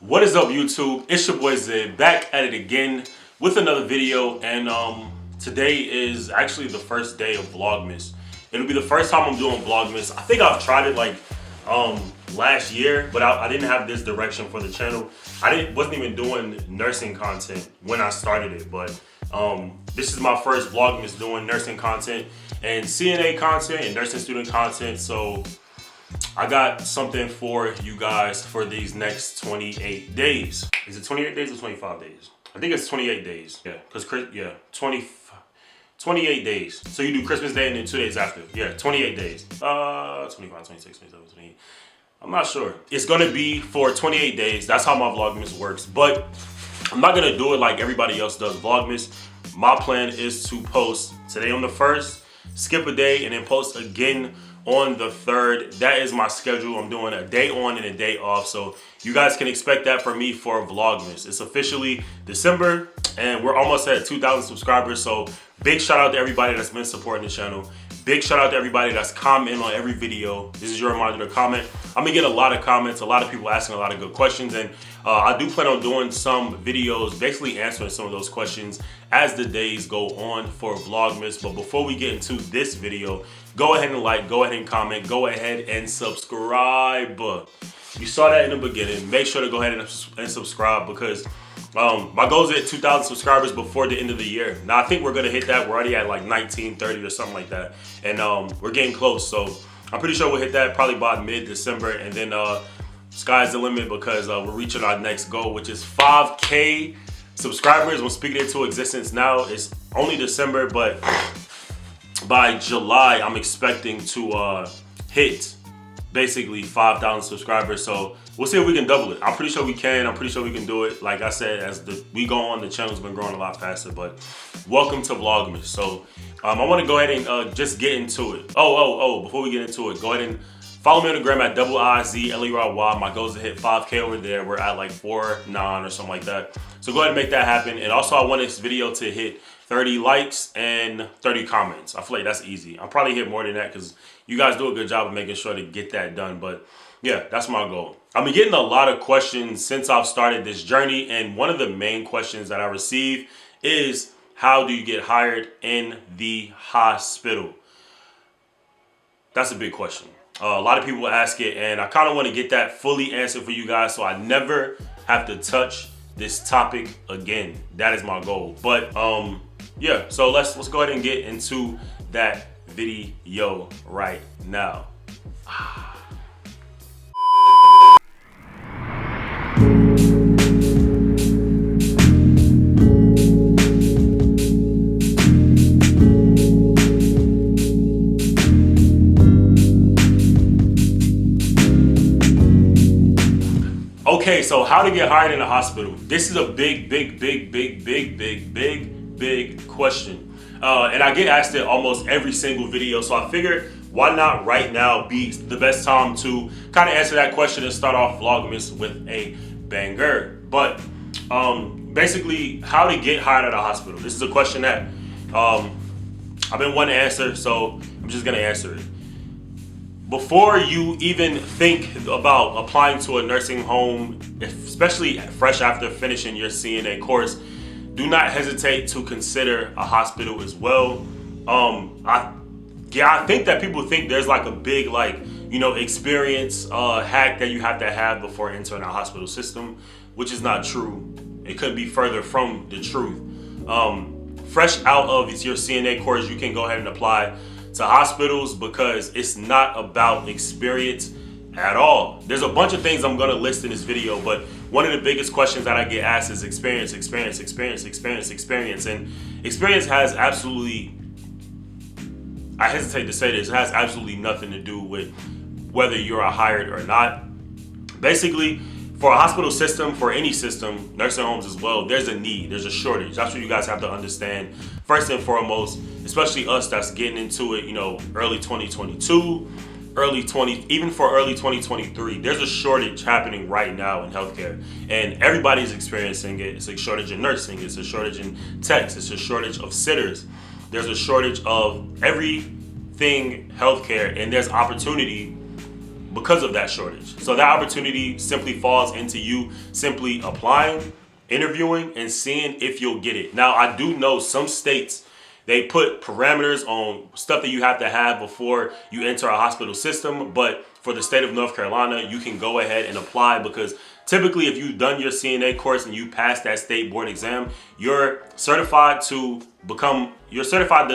What is up, YouTube? It's your boy Zed, back at it again with another video, and today is actually the first day of Vlogmas. It'll be the first time I'm doing Vlogmas. I think I've tried it like last year, but I didn't have this direction for the channel. Wasn't even doing nursing content when I started it, but this is my first Vlogmas doing nursing content and CNA content and nursing student content. So I got something for you guys for these next 28 days. Is it 28 days or 25 days? I think it's 28 days. Yeah, because 28 days. So you do Christmas Day and then 2 days after. Yeah, 28 days. 25, 26, 27, 28. I'm not sure. It's gonna be for 28 days. That's how my Vlogmas works. But I'm not gonna do it like everybody else does Vlogmas. My plan is to post today on the 1st, skip a day, and then post again on the 3rd. That is my schedule. I'm doing a day on and a day off, so you guys can expect that from me for Vlogmas. It's officially December and we're almost at 2,000 subscribers, so big shout out to everybody that's been supporting the channel. Big shout out to everybody that's commenting on every video. This is your reminder to comment. I'm gonna get a lot of comments, a lot of people asking a lot of good questions, and I do plan on doing some videos basically answering some of those questions as the days go on for Vlogmas. But before we get into this video, go ahead and like, go ahead and comment, go ahead and subscribe. You saw that in the beginning. Make sure to go ahead and subscribe, because my goal is at 2,000 subscribers before the end of the year. Now I think we're gonna hit that. We're already at like 19, 30 or something like that, and we're getting close. So I'm pretty sure we'll hit that probably by mid-December, and then sky's the limit, because we're reaching our next goal, which is 5K subscribers. We're speaking into existence now. It's only December, but by July I'm expecting to hit basically 5,000 subscribers. So we'll see if we can double it. I'm pretty sure we can. I'm pretty sure we can do it. Like I said, as we go on, the channel's been growing a lot faster. But welcome to Vlogmas. So I want to go ahead and just get into it. Before we get into it, go ahead and follow me on the gram at IZLERY. My goal is to hit 5K over there. We're at like 4.9 or something like that. So go ahead and make that happen. And also, I want this video to hit 30 likes and 30 comments. I feel like that's easy. I'll probably hit more than that, because you guys do a good job of making sure to get that done. But yeah, that's my goal. I've been getting a lot of questions since I've started this journey, and one of the main questions that I receive is, how do you get hired in the hospital? That's a big question. A lot of people ask it, and I kind of want to get that fully answered for you guys, so I never have to touch this topic again. That is my goal. But yeah, so let's go ahead and get into that video right now. Okay, so how to get hired in a hospital. This is a big question. And I get asked it almost every single video. So I figured, why not right now be the best time to kind of answer that question and start off Vlogmas with a banger. But basically, how to get hired at a hospital. This is a question that I've been wanting to answer, so I'm just gonna answer it. Before you even think about applying to a nursing home, especially fresh after finishing your CNA course, do not hesitate to consider a hospital as well. I think that people think there's like a big experience hack that you have to have before entering a hospital system, which is not true. It could be further from the truth. Fresh out of your CNA course, you can go ahead and apply to hospitals, because it's not about experience at all. There's a bunch of things I'm gonna list in this video, but one of the biggest questions that I get asked is experience. And experience has absolutely, I hesitate to say this, it has absolutely nothing to do with whether you're hired or not. Basically, for a hospital system, for any system, nursing homes as well, there's a need, there's a shortage. That's what you guys have to understand. First and foremost, especially us that's getting into it, early 2022, even for early 2023, there's a shortage happening right now in healthcare, and everybody's experiencing it. It's a shortage in nursing, it's a shortage in techs, it's a shortage of sitters. There's a shortage of everything healthcare, and there's opportunity because of that shortage. So that opportunity simply falls into you simply applying, interviewing, and seeing if you'll get it. Now, I do know some states, they put parameters on stuff that you have to have before you enter a hospital system. But for the state of North Carolina, you can go ahead and apply, because typically if you've done your CNA course and you pass that state board exam, you're certified to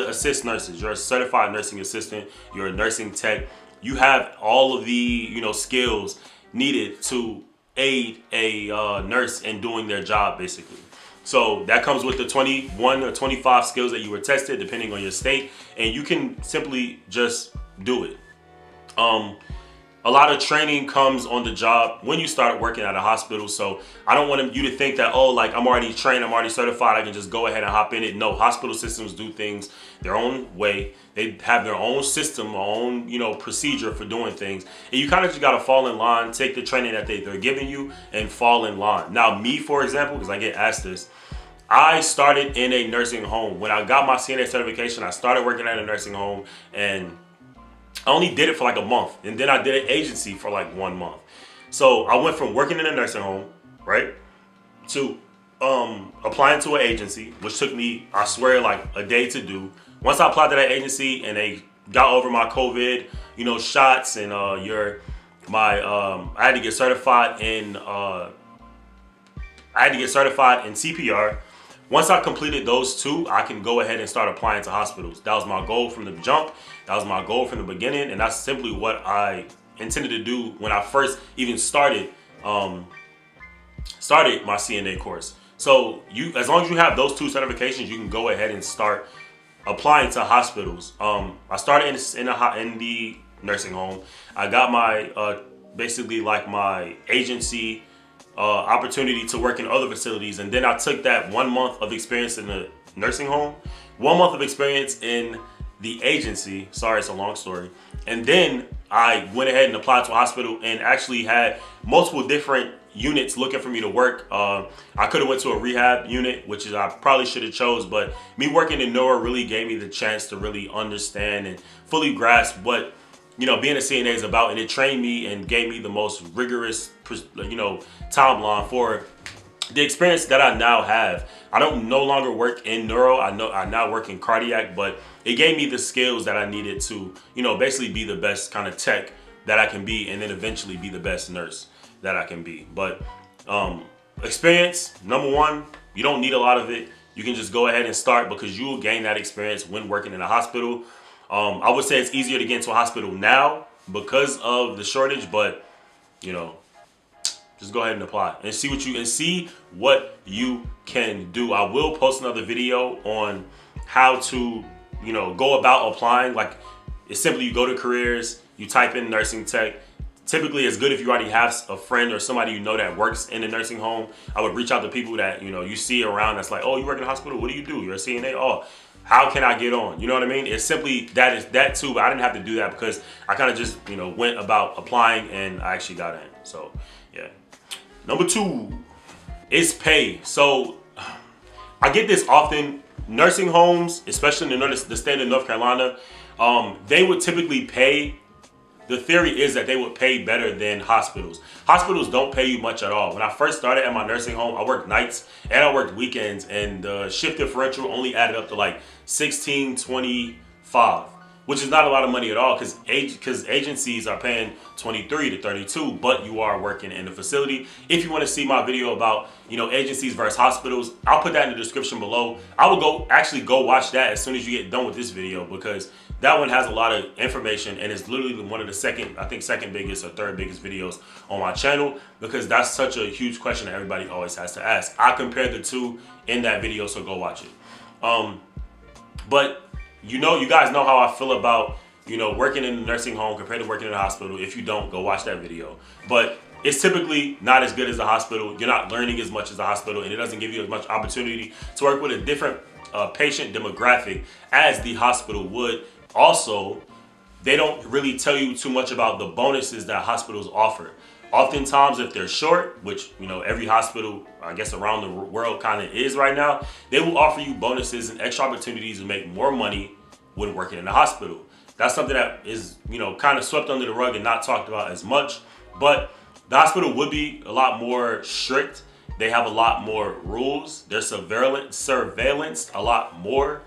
assist nurses. You're a certified nursing assistant. You're a nursing tech. You have all of the, skills needed to aid a nurse in doing their job, basically. So that comes with the 21 or 25 skills that you were tested, depending on your state, and you can simply just do it. A lot of training comes on the job when you start working at a hospital. So I don't want you to think that, oh, like I'm already trained, I'm already certified, I can just go ahead and hop in it. No, hospital systems do things their own way. They have their own system, their own, procedure for doing things. And you kind of just got to fall in line, take the training that they're giving you and fall in line. Now, me, for example, because I get asked this, I started in a nursing home. When I got my CNA certification, I started working at a nursing home, and I only did it for like a month, and then I did an agency for like 1 month. So I went from working in a nursing home, right, to applying to an agency, which took me, I swear, like a day to do. Once I applied to that agency and they got over my COVID, shots, and I had to get certified in CPR. Once I completed those two, I can go ahead and start applying to hospitals. That was my goal from the jump. That was my goal from the beginning, and that's simply what I intended to do when I first even started my CNA course. So as long as you have those two certifications, you can go ahead and start applying to hospitals. I started in the nursing home. I got my basically like my agency opportunity to work in other facilities, and then I took that 1 month of experience in the nursing home, 1 month of experience in the agency. Sorry, it's a long story. And then I went ahead and applied to a hospital and actually had multiple different units looking for me to work. I could have went to a rehab unit, which is I probably should have chose, but me working in neuro really gave me the chance to really understand and fully grasp what being a CNA is about, and it trained me and gave me the most rigorous timeline for the experience that I now have. I don't no longer work in neuro. I now work in cardiac, but it gave me the skills that I needed to, basically be the best kind of tech that I can be, and then eventually be the best nurse that I can be. But experience, number one, you don't need a lot of it. You can just go ahead and start, because you will gain that experience when working in a hospital. I would say it's easier to get into a hospital now because of the shortage, but just go ahead and apply and see what you can do. I will post another video on how to, go about applying. Like, it's simply you go to careers, you type in nursing tech. Typically, it's good if you already have a friend or somebody that works in a nursing home. I would reach out to people that you see around that's like, oh, you work in a hospital? What do you do? You're a CNA? Oh, how can I get on? You know what I mean? It's simply that too, but I didn't have to do that because I kind of just, went about applying and I actually got in. So, yeah. Number 2 is pay. So, I get this often. Nursing homes, especially in the state of North Carolina, they would typically pay. The theory is that they would pay better than hospitals. Hospitals don't pay you much at all. When I first started at my nursing home, I worked nights and I worked weekends, and the shift differential only added up to like $16.25, which is not a lot of money at all, because agencies are paying $23 to $32, but you are working in the facility. If you want to see my video about agencies versus hospitals, I'll put that in the description below. I will go watch that as soon as you get done with this video, because that one has a lot of information, and it's literally one of the second biggest or third biggest videos on my channel, because that's such a huge question that everybody always has to ask. I compared the two in that video, so go watch it. But you guys know how I feel about working in a nursing home compared to working in a hospital. If you don't, go watch that video. But it's typically not as good as the hospital. You're not learning as much as the hospital, and it doesn't give you as much opportunity to work with a different patient demographic as the hospital would. Also, they don't really tell you too much about the bonuses that hospitals offer. Oftentimes, if they're short, which every hospital, I guess, around the world kind of is right now, they will offer you bonuses and extra opportunities to make more money when working in the hospital. that's something that is, you know, kind of swept under the rug and not talked about as much. But the hospital would be a lot more strict. They have a lot more rules. They're surveillance a lot more.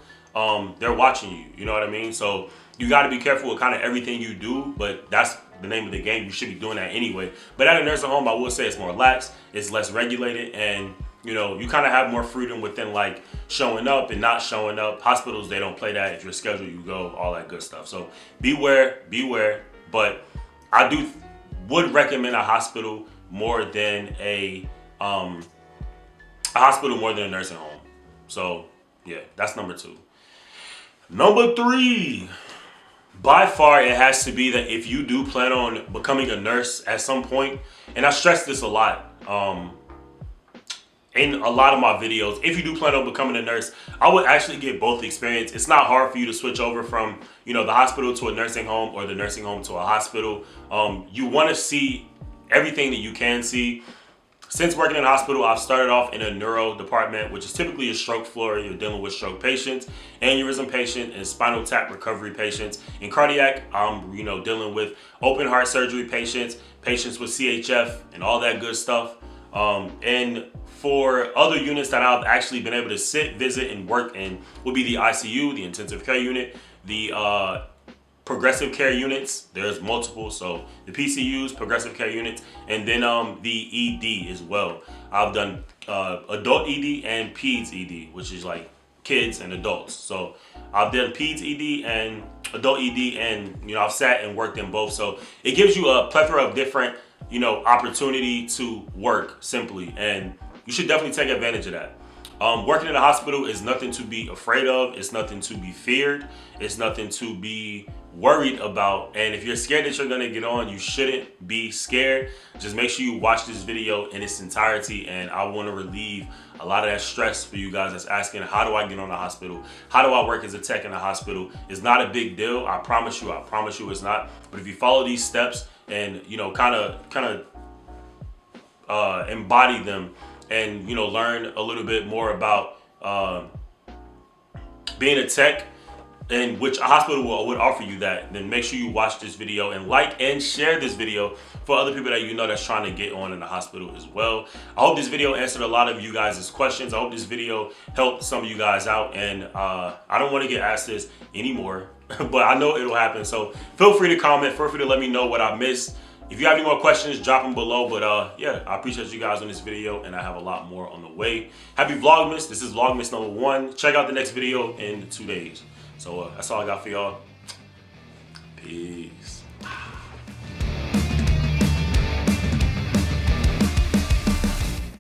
They're watching you. You know what I mean? So you got to be careful with kind of everything you do. But that's the name of the game. You should be doing that anyway. But at a nursing home, I will say it's more lax. It's less regulated, and you know, you kind of have more freedom within like showing up and not showing up. Hospitals, they don't play that. If you're scheduled, you go, all that good stuff. So beware. But I would recommend a hospital more than a nursing home. So yeah, that's number 2. Number 3, by far, it has to be that if you do plan on becoming a nurse at some point, and I stress this a lot, in a lot of my videos, if you do plan on becoming a nurse, I would actually get both experience. It's not hard for you to switch over from, you know, the hospital to a nursing home or the nursing home to a hospital. You want to see everything that you can see. Since working in a hospital, I've started off in a neuro department, which is typically a stroke floor. You're dealing with stroke patients, aneurysm patients, and spinal tap recovery patients. In cardiac, I'm, you know, dealing with open heart surgery patients, patients with CHF, and all that good stuff. And for other units that I've actually been able to sit, visit, and work in would be the ICU, the intensive care unit, the progressive care units. There's multiple, so the PCUs, progressive care units, and then the ED as well. I've done adult ED and peds ED, which is like kids and adults. So I've done peds ED and adult ED, and you know, I've sat and worked in both. So it gives you a plethora of different, you know, opportunity to work simply, and you should definitely take advantage of that. Working in a hospital is nothing to be afraid of. It's nothing to be feared. It's nothing to be worried about. And if you're scared that you're gonna get on, you shouldn't be scared. Just make sure you watch this video in its entirety, and I want to relieve a lot of that stress for you guys that's asking, how do I get on the hospital? How do I work as a tech in a hospital? It's not a big deal. I promise you it's not. But if you follow these steps and, you know, kind of embody them, and, you know, learn a little bit more about being a tech, and which a hospital would offer you that, then make sure you watch this video and like and share this video for other people that you know that's trying to get on in the hospital as well. I hope this video answered a lot of you guys' questions. I hope this video helped some of you guys out, and I don't want to get asked this anymore, but I know it'll happen. So feel free to comment, feel free to let me know what I missed. If you have any more questions, drop them below. But yeah, I appreciate you guys on this video, and I have a lot more on the way. Happy Vlogmas. This is Vlogmas number 1. Check out the next video in 2 days. So that's all I got for y'all.